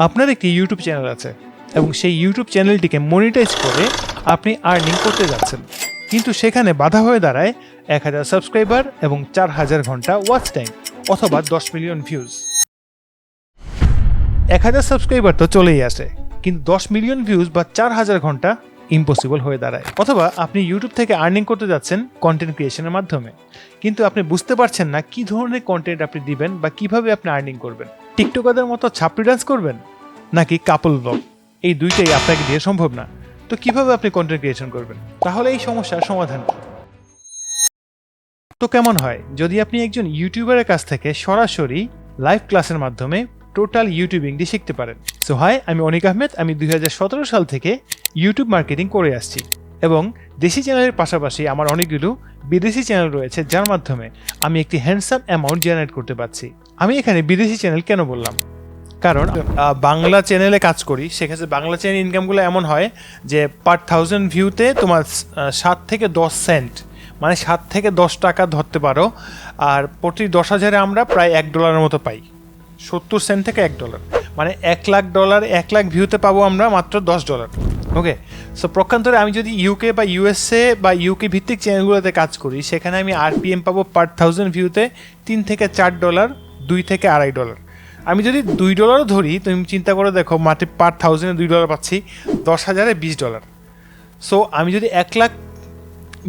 আপনার একটি YouTube channel আছে এবং সেই ইউটিউব চ্যানেলটিকে মনিটাইজ করে আপনি আর্নিং করতে যাচ্ছেন, কিন্তু সেখানে বাধা হয়ে দাঁড়ায় 1000 সাবস্ক্রাইবার এবং 4000 ঘন্টা ওয়াচ টাইম অথবা 10 মিলিয়ন ভিউজ। 1000 সাবস্ক্রাইবার তো চলেই আসে, কিন্তু 10 মিলিয়ন ভিউজ বা 4000 ঘন্টা ইম্পসিবল হয়ে দাঁড়ায়। অথবা আপনি ইউটিউব থেকে আর্নিং করতে যাচ্ছেন কন্টেন্ট ক্রিয়েশনের মাধ্যমে, কিন্তু আপনি বুঝতে পারছেন না কি ধরনের কন্টেন্ট আপনি দিবেন বা কিভাবে আপনি আর্নিং করবেন। টিকটকারদের মতো ছাপড়ি ডান্স করবেন নাকি কাপল ব্লগ, এই দুইটাই আপনাকে দিয়ে সম্ভব না। তো কিভাবে আপনি কন্টেন্ট ক্রিয়েশন করবেন? তাহলে এই সমস্যার সমাধান কি? তো কেমন হয় যদি আপনি একজন ইউটিউবারের কাছ থেকে সরাসরি লাইভ ক্লাসের মাধ্যমে টোটাল ইউটিউবিংটি শিখতে পারেন। সো হাই, আমি অনিক আহমেদ। আমি 2017 সাল থেকে ইউটিউব মার্কেটিং করে আসছি এবং দেশি চ্যানেলের পাশাপাশি আমার অনেকগুলো বিদেশি চ্যানেল রয়েছে, যার মাধ্যমে আমি একটি হ্যান্ডসাম অ্যামাউন্ট জেনারেট করতে পারছি। আমি এখানে বিদেশি চ্যানেল কেন বললাম? কারণ বাংলা চ্যানেলে কাজ করি, সেক্ষেত্রে বাংলা চ্যানেল ইনকামগুলো এমন হয় যে পার 1000 ভিউতে তোমার 7 থেকে 10 সেন্ট, মানে 7 থেকে 10 টাকা ধরতে পারো। আর প্রতি 10,000-এ আমরা প্রায় $1 মতো পাই, 70 সেন্ট থেকে $1, মানে $1,00,000 1 লাখ ভিউতে পাবো আমরা মাত্র $10। ওকে, সো প্রক্ষান্তরে আমি যদি ইউকে বা ইউএসএ বা ইউকে ভিত্তিক চ্যানেলগুলোতে কাজ করি, সেখানে আমি আরপিএম পাবো পার 1000 ভিউতে $3 থেকে $4, $2 থেকে $2.5। আমি যদি $2 ধরি, তুমি চিন্তা করে দেখো, মাত্র পার 1000-এ $2 পাচ্ছি, 10,000-এ $20। সো আমি যদি 1 লাখ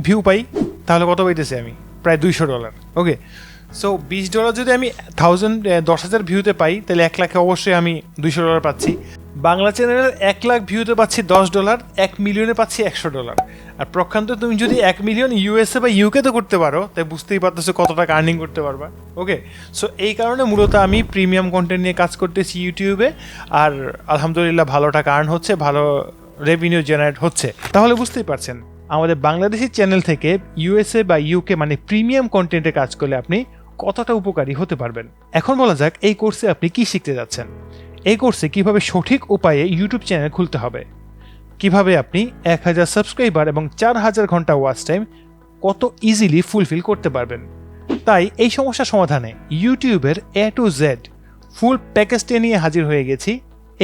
ভিউ পাই তাহলে কত পাইতেছি আমি? প্রায় $200। ওকে, সো $20 যদি আমি 10,000 ভিউতে পাই, তাহলে 1 লাখে অবশ্যই আমি $200 পাচ্ছি। বাংলা চ্যানেলের 1 লাখ ভিউতে পাচ্ছি $10, 1 মিলিয়নে পাচ্ছি $100। আর প্রক্ষান্ত তুমি যদি 1 মিলিয়ন ইউএসএ বা ইউকেতে করতে পারো, তাই বুঝতেই পারতেছো কত টাকা আর্নিং করতে পারবা। ওকে, সো এই কারণে মূলত আমি প্রিমিয়াম কন্টেন্ট নিয়ে কাজ করতেছি ইউটিউবে, আর আলহামদুলিল্লাহ ভালো টাকা আর্ন হচ্ছে, ভালো রেভিনিউ জেনারেট হচ্ছে। তাহলে বুঝতেই পারছেন আমাদের বাংলাদেশি চ্যানেল থেকে ইউএসএ বা ইউকে মানে প্রিমিয়াম কন্টেন্টে কাজ করলে আপনি কতটা উপকারী হতে পারবেন। এখন বলা যাক এই কোর্সে আপনি কি শিখতে যাচ্ছেন। এই কোর্সে কিভাবে সঠিক উপায়ে ইউটিউব চ্যানেল খুলতে হবে, কিভাবে আপনি 1000 সাবস্ক্রাইবার এবং 4000 ঘন্টা ওয়াচ টাইম কত ইজিলি ফুলফিল করতে পারবেন। তাই এই সমস্যার সমাধানে ইউটিউবের A to Z ফুল প্যাকেজটি নিয়ে হাজির হয়ে গেছি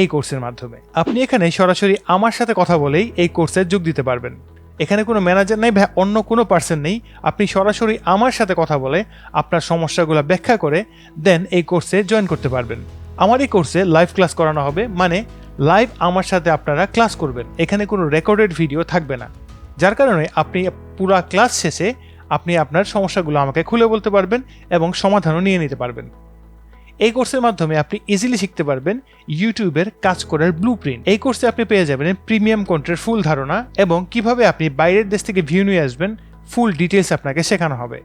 এই কোর্সের মাধ্যমে। আপনি এখানে সরাসরি আমার সাথে কথা বলেই এই কোর্সে যোগ দিতে পারবেন। এখানে কোনো ম্যানেজার নেই বা অন্য কোনো পার্সন নেই। আপনি সরাসরি আমার সাথে কথা বলে আপনার সমস্যাগুলো ব্যাখ্যা করে দেন এই কোর্সে জয়েন করতে পারবেন। আমার এই কোর্সে লাইভ ক্লাস করানো হবে, মানে লাইভ আমার সাথে আপনারা ক্লাস করবেন। এখানে কোনো রেকর্ডেড ভিডিও থাকবে না, যার কারণে আপনি পুরো ক্লাস শেষে আপনি আপনার সমস্যাগুলো আমাকে খুলে বলতে পারবেন এবং সমাধানও নিয়ে নিতে পারবেন। এই কোর্সের মাধ্যমে আপনি ইজিলি শিখতে পারবেন ইউটিউবের কাজ করার ব্লুপ্রিন্ট। এই কোর্সে আপনি পেয়ে যাবেন প্রিমিয়াম কন্টেন্টের ফুল ধারণা এবং কিভাবে আপনি বাইরের দেশ থেকে ভিউ নিয়ে আসবেন, ফুল ডিটেলস আপনাকে শেখানো হবে।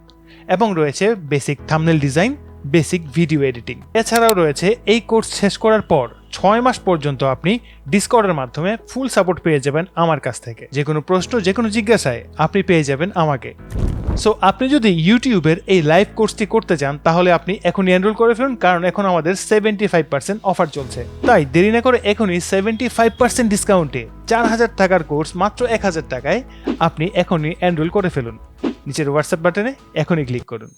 এবং রয়েছে basic thumbnail design, basic video editing. এছাড়াও রয়েছে এই কোর্স শেষ করার পর 6 মাস পর্যন্ত আপনি ডিসকর্ডের মাধ্যমে ফুল সাপোর্ট পেয়ে যাবেন আমার কাছ থেকে। যে কোনো প্রশ্ন, যে কোনো জিজ্ঞাসায় আপনি পেয়ে যাবেন আমাকে। সো আপনি যদি ইউটিউবের এই লাইভ কোর্সটি করতে চান, তাহলে আপনি এখনই এনরোল করে ফেলুন, কারণ এখন আমাদের 75% অফার চলছে। তাই দেরি না করে এখনই 75% ডিসকাউন্টে 4000 টাকার কোর্স মাত্র 1000 টাকায় আপনি এখনই এনরোল করে ফেলুন। নিচের হোয়াটসঅ্যাপ বাটনে এখনই ক্লিক করুন।